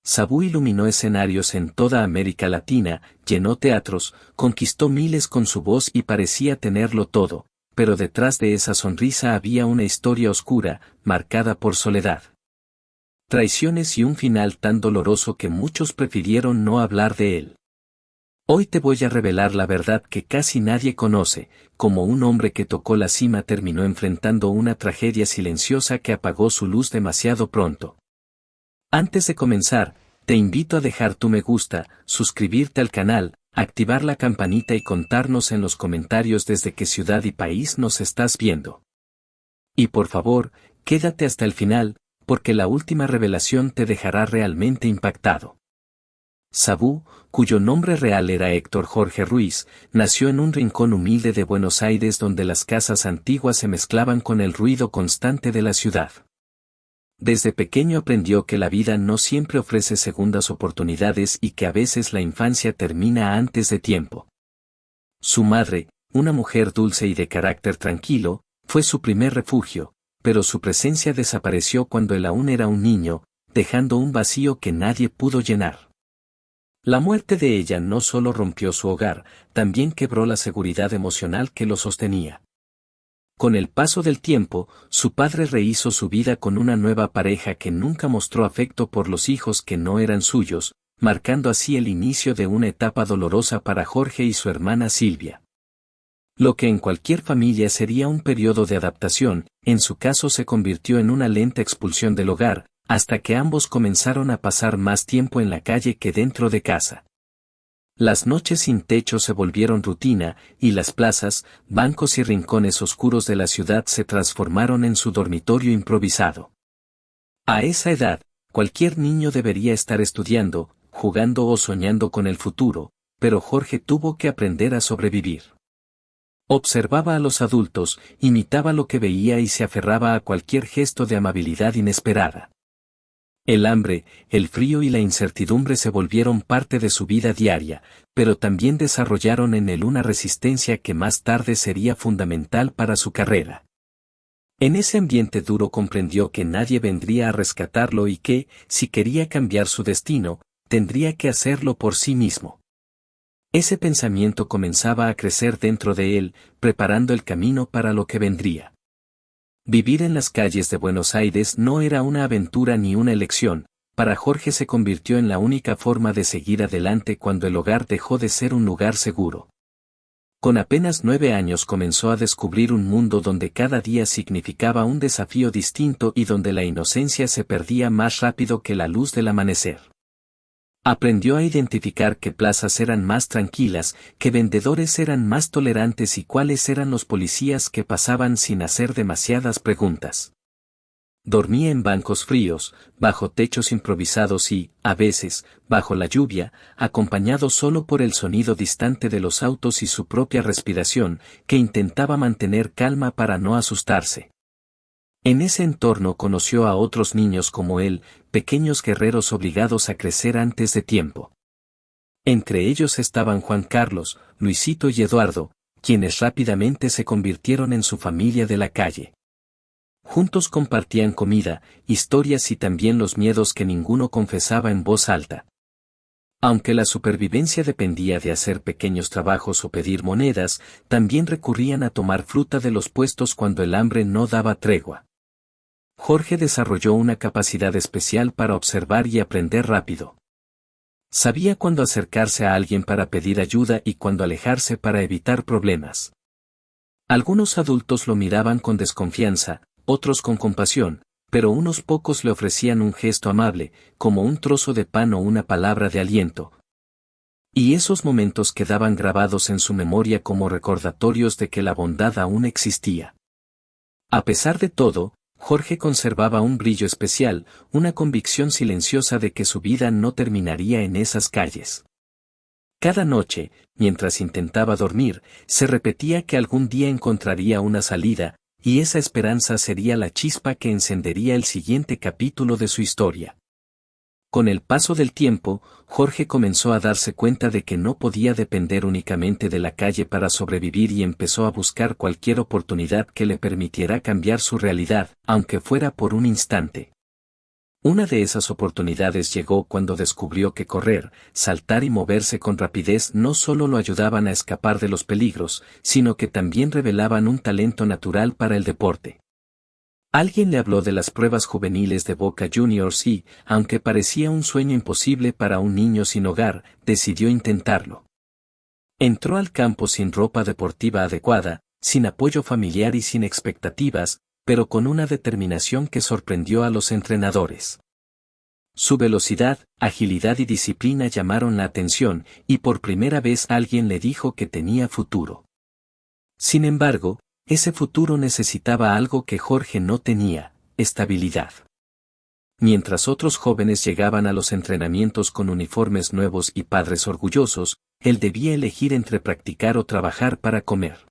Sabú iluminó escenarios en toda América Latina, llenó teatros, conquistó miles con su voz y parecía tenerlo todo, pero detrás de esa sonrisa había una historia oscura, marcada por soledad, traiciones y un final tan doloroso que muchos prefirieron no hablar de él. Hoy te voy a revelar la verdad que casi nadie conoce, cómo un hombre que tocó la cima terminó enfrentando una tragedia silenciosa que apagó su luz demasiado pronto. Antes de comenzar, te invito a dejar tu me gusta, suscribirte al canal, activar la campanita y contarnos en los comentarios desde qué ciudad y país nos estás viendo. Y por favor, quédate hasta el final, porque la última revelación te dejará realmente impactado. Sabú, cuyo nombre real era Héctor Jorge Ruiz, nació en un rincón humilde de Buenos Aires donde las casas antiguas se mezclaban con el ruido constante de la ciudad. Desde pequeño aprendió que la vida no siempre ofrece segundas oportunidades y que a veces la infancia termina antes de tiempo. Su madre, una mujer dulce y de carácter tranquilo, fue su primer refugio, pero su presencia desapareció cuando él aún era un niño, dejando un vacío que nadie pudo llenar. La muerte de ella no solo rompió su hogar, también quebró la seguridad emocional que lo sostenía. Con el paso del tiempo, su padre rehizo su vida con una nueva pareja que nunca mostró afecto por los hijos que no eran suyos, marcando así el inicio de una etapa dolorosa para Jorge y su hermana Silvia. Lo que en cualquier familia sería un periodo de adaptación, en su caso se convirtió en una lenta expulsión del hogar, hasta que ambos comenzaron a pasar más tiempo en la calle que dentro de casa. Las noches sin techo se volvieron rutina, y las plazas, bancos y rincones oscuros de la ciudad se transformaron en su dormitorio improvisado. A esa edad, cualquier niño debería estar estudiando, jugando o soñando con el futuro, pero Jorge tuvo que aprender a sobrevivir. Observaba a los adultos, imitaba lo que veía y se aferraba a cualquier gesto de amabilidad inesperada. El hambre, el frío y la incertidumbre se volvieron parte de su vida diaria, pero también desarrollaron en él una resistencia que más tarde sería fundamental para su carrera. En ese ambiente duro comprendió que nadie vendría a rescatarlo y que, si quería cambiar su destino, tendría que hacerlo por sí mismo. Ese pensamiento comenzaba a crecer dentro de él, preparando el camino para lo que vendría. Vivir en las calles de Buenos Aires no era una aventura ni una elección, para Jorge se convirtió en la única forma de seguir adelante cuando el hogar dejó de ser un lugar seguro. Con apenas 9 años comenzó a descubrir un mundo donde cada día significaba un desafío distinto y donde la inocencia se perdía más rápido que la luz del amanecer. Aprendió a identificar qué plazas eran más tranquilas, qué vendedores eran más tolerantes y cuáles eran los policías que pasaban sin hacer demasiadas preguntas. Dormía en bancos fríos, bajo techos improvisados y, a veces, bajo la lluvia, acompañado solo por el sonido distante de los autos y su propia respiración, que intentaba mantener calma para no asustarse. En ese entorno conoció a otros niños como él, pequeños guerreros obligados a crecer antes de tiempo. Entre ellos estaban Juan Carlos, Luisito y Eduardo, quienes rápidamente se convirtieron en su familia de la calle. Juntos compartían comida, historias y también los miedos que ninguno confesaba en voz alta. Aunque la supervivencia dependía de hacer pequeños trabajos o pedir monedas, también recurrían a tomar fruta de los puestos cuando el hambre no daba tregua. Jorge desarrolló una capacidad especial para observar y aprender rápido. Sabía cuándo acercarse a alguien para pedir ayuda y cuándo alejarse para evitar problemas. Algunos adultos lo miraban con desconfianza, otros con compasión, pero unos pocos le ofrecían un gesto amable, como un trozo de pan o una palabra de aliento. Y esos momentos quedaban grabados en su memoria como recordatorios de que la bondad aún existía. A pesar de todo, Jorge conservaba un brillo especial, una convicción silenciosa de que su vida no terminaría en esas calles. Cada noche, mientras intentaba dormir, se repetía que algún día encontraría una salida, y esa esperanza sería la chispa que encendería el siguiente capítulo de su historia. Con el paso del tiempo, Jorge comenzó a darse cuenta de que no podía depender únicamente de la calle para sobrevivir y empezó a buscar cualquier oportunidad que le permitiera cambiar su realidad, aunque fuera por un instante. Una de esas oportunidades llegó cuando descubrió que correr, saltar y moverse con rapidez no solo lo ayudaban a escapar de los peligros, sino que también revelaban un talento natural para el deporte. Alguien le habló de las pruebas juveniles de Boca Juniors y, aunque parecía un sueño imposible para un niño sin hogar, decidió intentarlo. Entró al campo sin ropa deportiva adecuada, sin apoyo familiar y sin expectativas, pero con una determinación que sorprendió a los entrenadores. Su velocidad, agilidad y disciplina llamaron la atención, y por primera vez alguien le dijo que tenía futuro. Sin embargo, ese futuro necesitaba algo que Jorge no tenía: estabilidad. Mientras otros jóvenes llegaban a los entrenamientos con uniformes nuevos y padres orgullosos, él debía elegir entre practicar o trabajar para comer.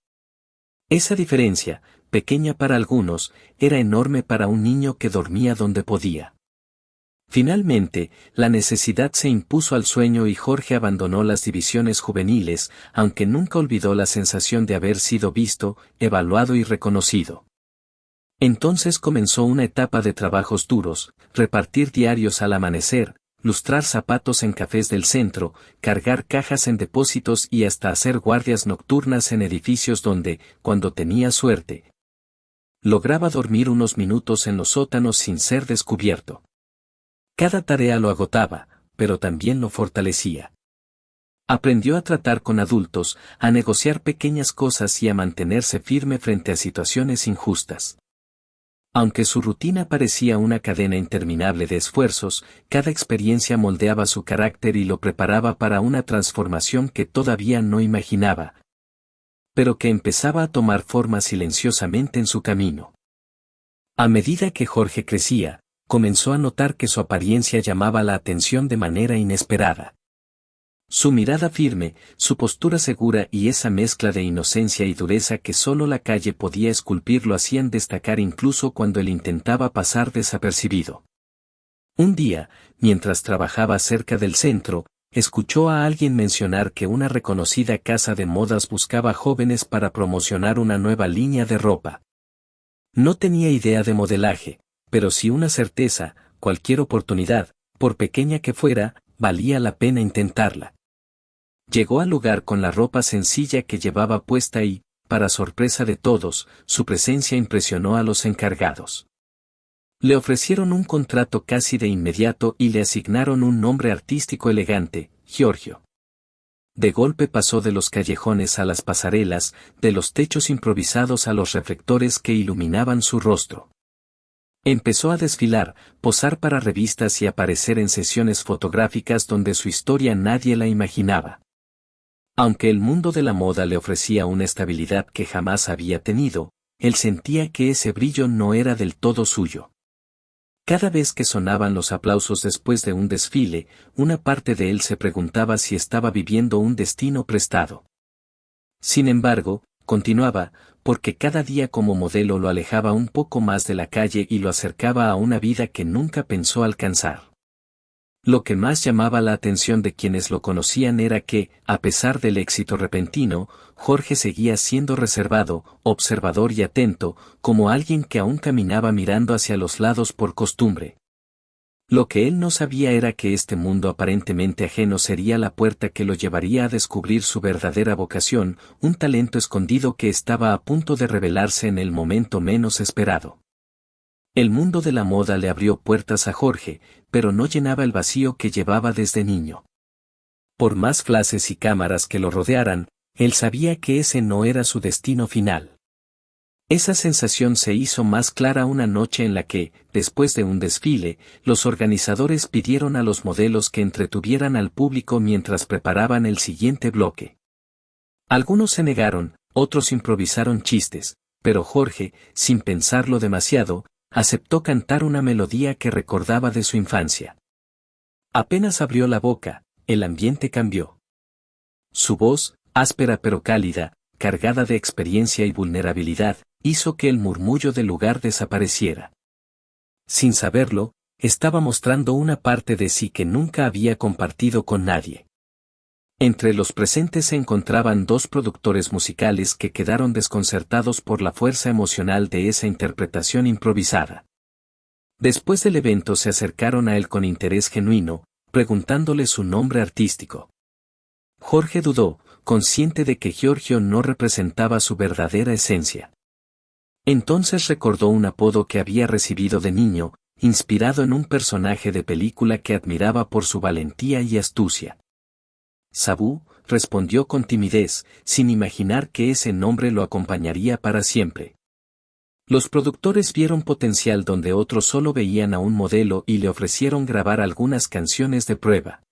Esa diferencia, pequeña para algunos, era enorme para un niño que dormía donde podía. Finalmente, la necesidad se impuso al sueño y Jorge abandonó las divisiones juveniles, aunque nunca olvidó la sensación de haber sido visto, evaluado y reconocido. Entonces comenzó una etapa de trabajos duros: repartir diarios al amanecer, lustrar zapatos en cafés del centro, cargar cajas en depósitos y hasta hacer guardias nocturnas en edificios donde, cuando tenía suerte, lograba dormir unos minutos en los sótanos sin ser descubierto. Cada tarea lo agotaba, pero también lo fortalecía. Aprendió a tratar con adultos, a negociar pequeñas cosas y a mantenerse firme frente a situaciones injustas. Aunque su rutina parecía una cadena interminable de esfuerzos, cada experiencia moldeaba su carácter y lo preparaba para una transformación que todavía no imaginaba, pero que empezaba a tomar forma silenciosamente en su camino. A medida que Jorge crecía, comenzó a notar que su apariencia llamaba la atención de manera inesperada. Su mirada firme, su postura segura y esa mezcla de inocencia y dureza que solo la calle podía esculpir lo hacían destacar incluso cuando él intentaba pasar desapercibido. Un día, mientras trabajaba cerca del centro, escuchó a alguien mencionar que una reconocida casa de modas buscaba jóvenes para promocionar una nueva línea de ropa. No tenía idea de modelaje, pero sí una certeza: cualquier oportunidad, por pequeña que fuera, valía la pena intentarla. Llegó al lugar con la ropa sencilla que llevaba puesta y, para sorpresa de todos, su presencia impresionó a los encargados. Le ofrecieron un contrato casi de inmediato y le asignaron un nombre artístico elegante: Giorgio. De golpe pasó de los callejones a las pasarelas, de los techos improvisados a los reflectores que iluminaban su rostro. Empezó a desfilar, posar para revistas y aparecer en sesiones fotográficas donde su historia nadie la imaginaba. Aunque el mundo de la moda le ofrecía una estabilidad que jamás había tenido, él sentía que ese brillo no era del todo suyo. Cada vez que sonaban los aplausos después de un desfile, una parte de él se preguntaba si estaba viviendo un destino prestado. Sin embargo, continuaba, porque cada día como modelo lo alejaba un poco más de la calle y lo acercaba a una vida que nunca pensó alcanzar. Lo que más llamaba la atención de quienes lo conocían era que, a pesar del éxito repentino, Jorge seguía siendo reservado, observador y atento, como alguien que aún caminaba mirando hacia los lados por costumbre. Lo que él no sabía era que este mundo aparentemente ajeno sería la puerta que lo llevaría a descubrir su verdadera vocación, un talento escondido que estaba a punto de revelarse en el momento menos esperado. El mundo de la moda le abrió puertas a Jorge, pero no llenaba el vacío que llevaba desde niño. Por más flashes y cámaras que lo rodearan, él sabía que ese no era su destino final. Esa sensación se hizo más clara una noche en la que, después de un desfile, los organizadores pidieron a los modelos que entretuvieran al público mientras preparaban el siguiente bloque. Algunos se negaron, otros improvisaron chistes, pero Jorge, sin pensarlo demasiado, aceptó cantar una melodía que recordaba de su infancia. Apenas abrió la boca, el ambiente cambió. Su voz, áspera pero cálida, cargada de experiencia y vulnerabilidad, hizo que el murmullo del lugar desapareciera. Sin saberlo, estaba mostrando una parte de sí que nunca había compartido con nadie. Entre los presentes se encontraban dos productores musicales que quedaron desconcertados por la fuerza emocional de esa interpretación improvisada. Después del evento se acercaron a él con interés genuino, preguntándole su nombre artístico. Jorge dudó, consciente de que Giorgio no representaba su verdadera esencia. Entonces recordó un apodo que había recibido de niño, inspirado en un personaje de película que admiraba por su valentía y astucia. Sabú, respondió con timidez, sin imaginar que ese nombre lo acompañaría para siempre. Los productores vieron potencial donde otros solo veían a un modelo y le ofrecieron grabar algunas canciones de prueba.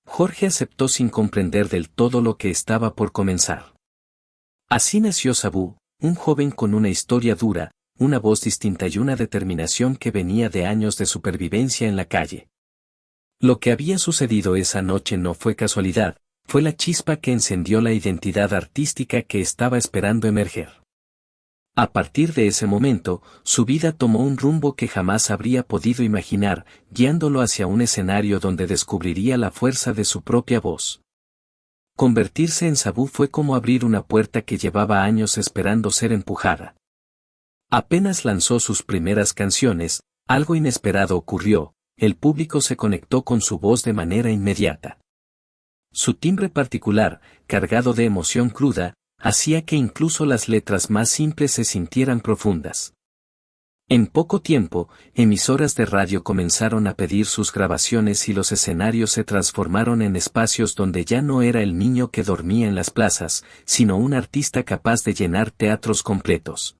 Jorge aceptó sin comprender del todo lo que estaba por comenzar. Así nació Sabú, un joven con una historia dura, una voz distinta y una determinación que venía de años de supervivencia en la calle. Lo que había sucedido esa noche no fue casualidad, fue la chispa que encendió la identidad artística que estaba esperando emerger. A partir de ese momento, su vida tomó un rumbo que jamás habría podido imaginar, guiándolo hacia un escenario donde descubriría la fuerza de su propia voz. Convertirse en Sabú fue como abrir una puerta que llevaba años esperando ser empujada. Apenas lanzó sus primeras canciones, algo inesperado ocurrió, el público se conectó con su voz de manera inmediata. Su timbre particular, cargado de emoción cruda, hacía que incluso las letras más simples se sintieran profundas. En poco tiempo, emisoras de radio comenzaron a pedir sus grabaciones y los escenarios se transformaron en espacios donde ya no era el niño que dormía en las plazas, sino un artista capaz de llenar teatros completos.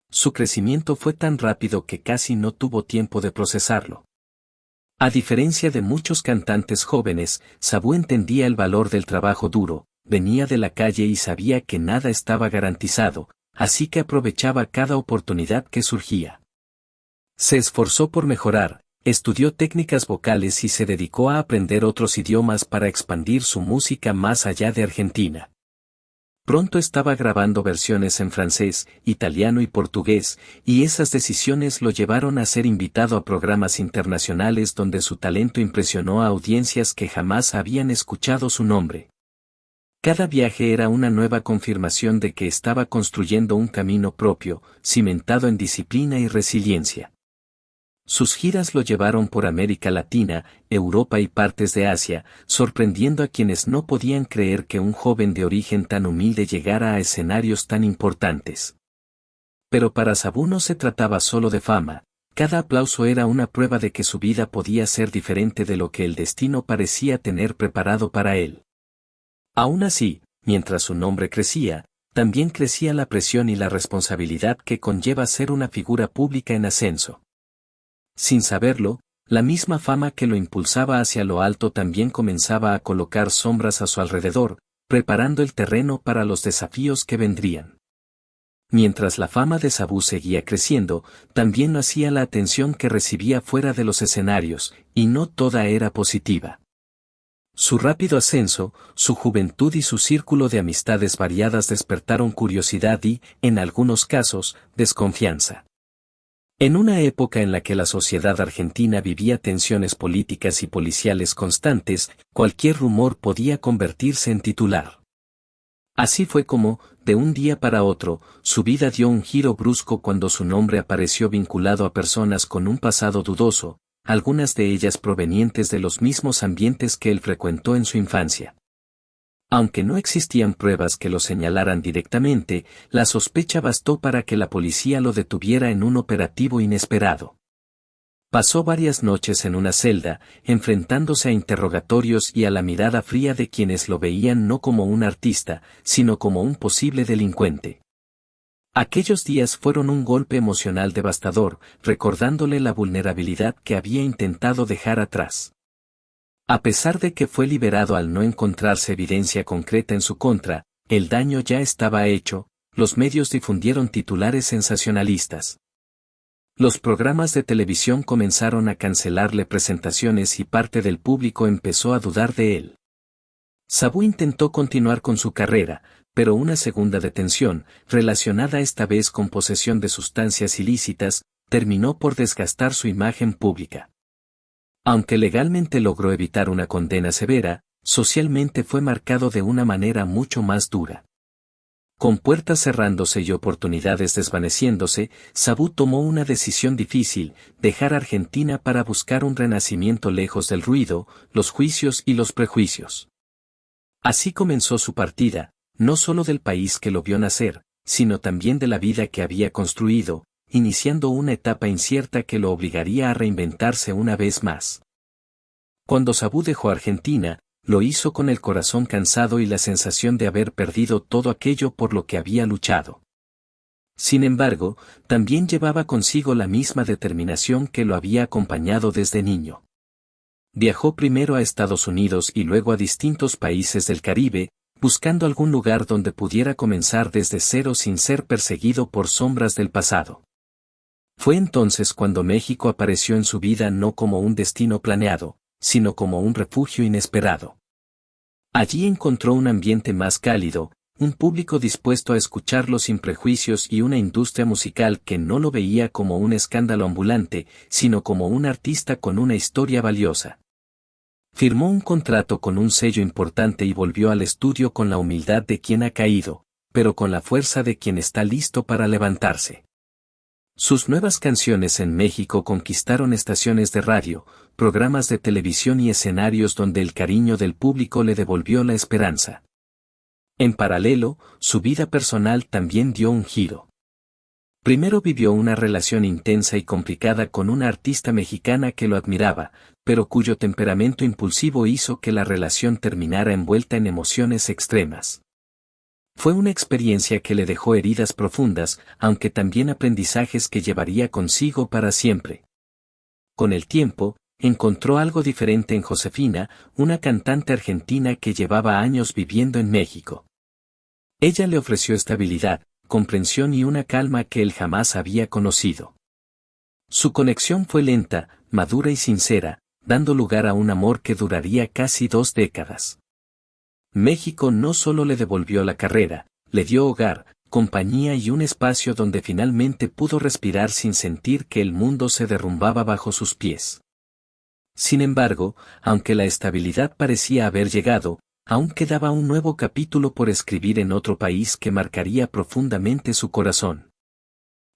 Su crecimiento fue tan rápido que casi no tuvo tiempo de procesarlo. A diferencia de muchos cantantes jóvenes, Sabú entendía el valor del trabajo duro, venía de la calle y sabía que nada estaba garantizado, así que aprovechaba cada oportunidad que surgía. Se esforzó por mejorar, estudió técnicas vocales y se dedicó a aprender otros idiomas para expandir su música más allá de Argentina. Pronto estaba grabando versiones en francés, italiano y portugués, y esas decisiones lo llevaron a ser invitado a programas internacionales donde su talento impresionó a audiencias que jamás habían escuchado su nombre. Cada viaje era una nueva confirmación de que estaba construyendo un camino propio, cimentado en disciplina y resiliencia. Sus giras lo llevaron por América Latina, Europa y partes de Asia, sorprendiendo a quienes no podían creer que un joven de origen tan humilde llegara a escenarios tan importantes. Pero para Sabú no se trataba solo de fama, cada aplauso era una prueba de que su vida podía ser diferente de lo que el destino parecía tener preparado para él. Aún así, mientras su nombre crecía, también crecía la presión y la responsabilidad que conlleva ser una figura pública en ascenso. Sin saberlo, la misma fama que lo impulsaba hacia lo alto también comenzaba a colocar sombras a su alrededor, preparando el terreno para los desafíos que vendrían. Mientras la fama de Sabú seguía creciendo, también lo hacía la atención que recibía fuera de los escenarios, y no toda era positiva. Su rápido ascenso, su juventud y su círculo de amistades variadas despertaron curiosidad y, en algunos casos, desconfianza. En una época en la que la sociedad argentina vivía tensiones políticas y policiales constantes, cualquier rumor podía convertirse en titular. Así fue como, de un día para otro, su vida dio un giro brusco cuando su nombre apareció vinculado a personas con un pasado dudoso, algunas de ellas provenientes de los mismos ambientes que él frecuentó en su infancia. Aunque no existían pruebas que lo señalaran directamente, la sospecha bastó para que la policía lo detuviera en un operativo inesperado. Pasó varias noches en una celda, enfrentándose a interrogatorios y a la mirada fría de quienes lo veían no como un artista, sino como un posible delincuente. Aquellos días fueron un golpe emocional devastador, recordándole la vulnerabilidad que había intentado dejar atrás. A pesar de que fue liberado al no encontrarse evidencia concreta en su contra, el daño ya estaba hecho, los medios difundieron titulares sensacionalistas. Los programas de televisión comenzaron a cancelarle presentaciones y parte del público empezó a dudar de él. Sabú intentó continuar con su carrera, pero una segunda detención, relacionada esta vez con posesión de sustancias ilícitas, terminó por desgastar su imagen pública. Aunque legalmente logró evitar una condena severa, socialmente fue marcado de una manera mucho más dura. Con puertas cerrándose y oportunidades desvaneciéndose, Sabú tomó una decisión difícil: dejar Argentina para buscar un renacimiento lejos del ruido, los juicios y los prejuicios. Así comenzó su partida, no solo del país que lo vio nacer, sino también de la vida que había construido, iniciando una etapa incierta que lo obligaría a reinventarse una vez más. Cuando Sabú dejó Argentina, lo hizo con el corazón cansado y la sensación de haber perdido todo aquello por lo que había luchado. Sin embargo, también llevaba consigo la misma determinación que lo había acompañado desde niño. Viajó primero a Estados Unidos y luego a distintos países del Caribe, buscando algún lugar donde pudiera comenzar desde cero sin ser perseguido por sombras del pasado. Fue entonces cuando México apareció en su vida no como un destino planeado, sino como un refugio inesperado. Allí encontró un ambiente más cálido, un público dispuesto a escucharlo sin prejuicios y una industria musical que no lo veía como un escándalo ambulante, sino como un artista con una historia valiosa. Firmó un contrato con un sello importante y volvió al estudio con la humildad de quien ha caído, pero con la fuerza de quien está listo para levantarse. Sus nuevas canciones en México conquistaron estaciones de radio, programas de televisión y escenarios donde el cariño del público le devolvió la esperanza. En paralelo, su vida personal también dio un giro. Primero vivió una relación intensa y complicada con una artista mexicana que lo admiraba, pero cuyo temperamento impulsivo hizo que la relación terminara envuelta en emociones extremas. Fue una experiencia que le dejó heridas profundas, aunque también aprendizajes que llevaría consigo para siempre. Con el tiempo, encontró algo diferente en Josefina, una cantante argentina que llevaba años viviendo en México. Ella le ofreció estabilidad, comprensión y una calma que él jamás había conocido. Su conexión fue lenta, madura y sincera, dando lugar a un amor que duraría casi 2 décadas. México no solo le devolvió la carrera, le dio hogar, compañía y un espacio donde finalmente pudo respirar sin sentir que el mundo se derrumbaba bajo sus pies. Sin embargo, aunque la estabilidad parecía haber llegado, aún quedaba un nuevo capítulo por escribir en otro país que marcaría profundamente su corazón.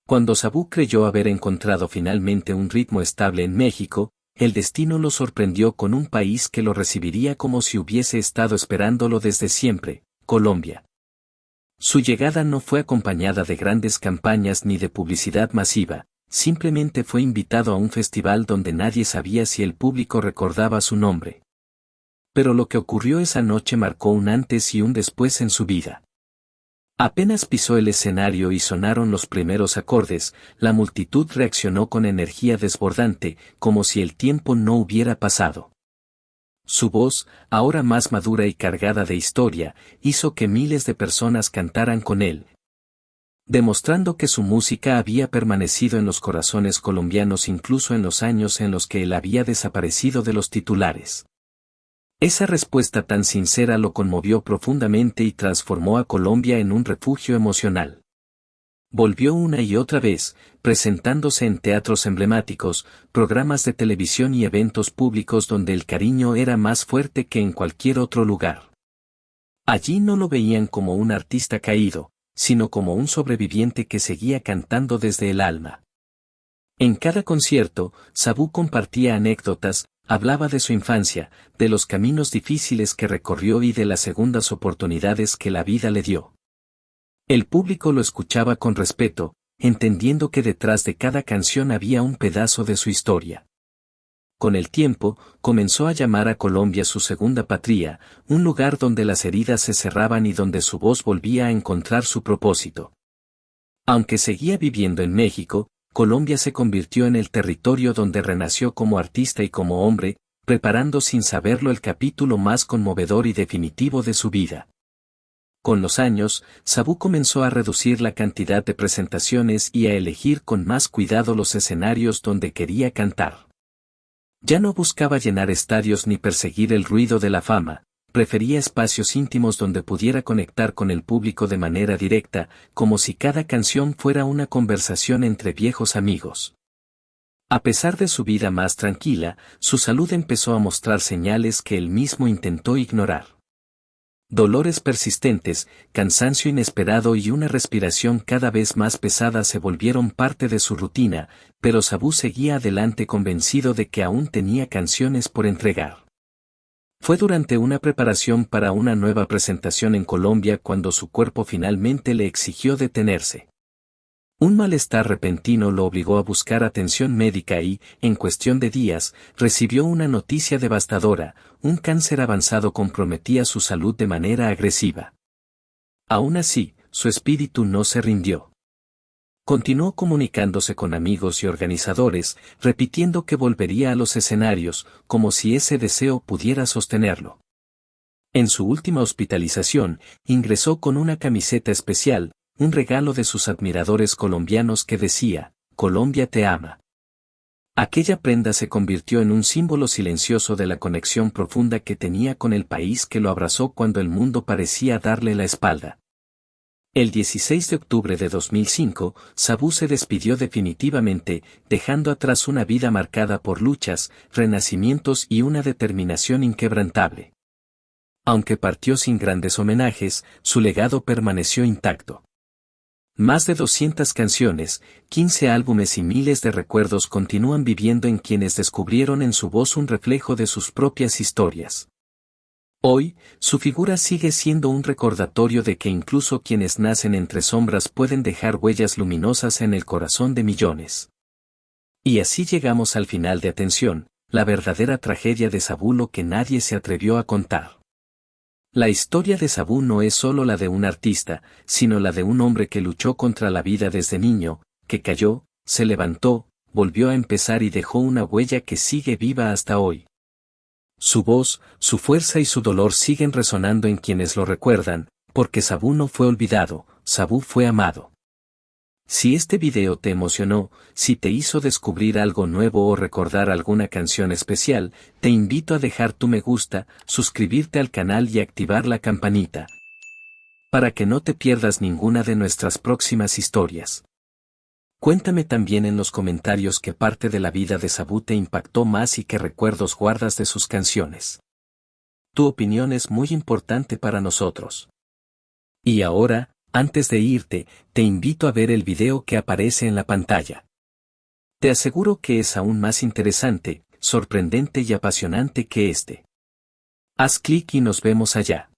Cuando Sabú creyó haber encontrado finalmente un ritmo estable en México, el destino lo sorprendió con un país que lo recibiría como si hubiese estado esperándolo desde siempre: Colombia. Su llegada no fue acompañada de grandes campañas ni de publicidad masiva, simplemente fue invitado a un festival donde nadie sabía si el público recordaba su nombre. Pero lo que ocurrió esa noche marcó un antes y un después en su vida. Apenas pisó el escenario y sonaron los primeros acordes, la multitud reaccionó con energía desbordante, como si el tiempo no hubiera pasado. Su voz, ahora más madura y cargada de historia, hizo que miles de personas cantaran con él, demostrando que su música había permanecido en los corazones colombianos incluso en los años en los que él había desaparecido de los titulares. Esa respuesta tan sincera lo conmovió profundamente y transformó a Colombia en un refugio emocional. Volvió una y otra vez, presentándose en teatros emblemáticos, programas de televisión y eventos públicos donde el cariño era más fuerte que en cualquier otro lugar. Allí no lo veían como un artista caído, sino como un sobreviviente que seguía cantando desde el alma. En cada concierto, Sabú compartía anécdotas, hablaba de su infancia, de los caminos difíciles que recorrió y de las segundas oportunidades que la vida le dio. El público lo escuchaba con respeto, entendiendo que detrás de cada canción había un pedazo de su historia. Con el tiempo, comenzó a llamar a Colombia su segunda patria, un lugar donde las heridas se cerraban y donde su voz volvía a encontrar su propósito. Aunque seguía viviendo en México, Colombia se convirtió en el territorio donde renació como artista y como hombre, preparando sin saberlo el capítulo más conmovedor y definitivo de su vida. Con los años, Sabú comenzó a reducir la cantidad de presentaciones y a elegir con más cuidado los escenarios donde quería cantar. Ya no buscaba llenar estadios ni perseguir el ruido de la fama, prefería espacios íntimos donde pudiera conectar con el público de manera directa, como si cada canción fuera una conversación entre viejos amigos. A pesar de su vida más tranquila, su salud empezó a mostrar señales que él mismo intentó ignorar. Dolores persistentes, cansancio inesperado y una respiración cada vez más pesada se volvieron parte de su rutina, pero Sabú seguía adelante convencido de que aún tenía canciones por entregar. Fue durante una preparación para una nueva presentación en Colombia cuando su cuerpo finalmente le exigió detenerse. Un malestar repentino lo obligó a buscar atención médica y, en cuestión de días, recibió una noticia devastadora: un cáncer avanzado comprometía su salud de manera agresiva. Aún así, su espíritu no se rindió. Continuó comunicándose con amigos y organizadores, repitiendo que volvería a los escenarios, como si ese deseo pudiera sostenerlo. En su última hospitalización, ingresó con una camiseta especial, un regalo de sus admiradores colombianos que decía: Colombia te ama. Aquella prenda se convirtió en un símbolo silencioso de la conexión profunda que tenía con el país que lo abrazó cuando el mundo parecía darle la espalda. El 16 de octubre de 2005, Sabú se despidió definitivamente, dejando atrás una vida marcada por luchas, renacimientos y una determinación inquebrantable. Aunque partió sin grandes homenajes, su legado permaneció intacto. Más de 200 canciones, 15 álbumes y miles de recuerdos continúan viviendo en quienes descubrieron en su voz un reflejo de sus propias historias. Hoy, su figura sigue siendo un recordatorio de que incluso quienes nacen entre sombras pueden dejar huellas luminosas en el corazón de millones. Y así llegamos al final de Atención, la verdadera tragedia de Sabú, lo que nadie se atrevió a contar. La historia de Sabú no es solo la de un artista, sino la de un hombre que luchó contra la vida desde niño, que cayó, se levantó, volvió a empezar y dejó una huella que sigue viva hasta hoy. Su voz, su fuerza y su dolor siguen resonando en quienes lo recuerdan, porque Sabú no fue olvidado, Sabú fue amado. Si este video te emocionó, si te hizo descubrir algo nuevo o recordar alguna canción especial, te invito a dejar tu me gusta, suscribirte al canal y activar la campanita, para que no te pierdas ninguna de nuestras próximas historias. Cuéntame también en los comentarios qué parte de la vida de Sabú te impactó más y qué recuerdos guardas de sus canciones. Tu opinión es muy importante para nosotros. Y ahora, antes de irte, te invito a ver el video que aparece en la pantalla. Te aseguro que es aún más interesante, sorprendente y apasionante que este. Haz clic y nos vemos allá.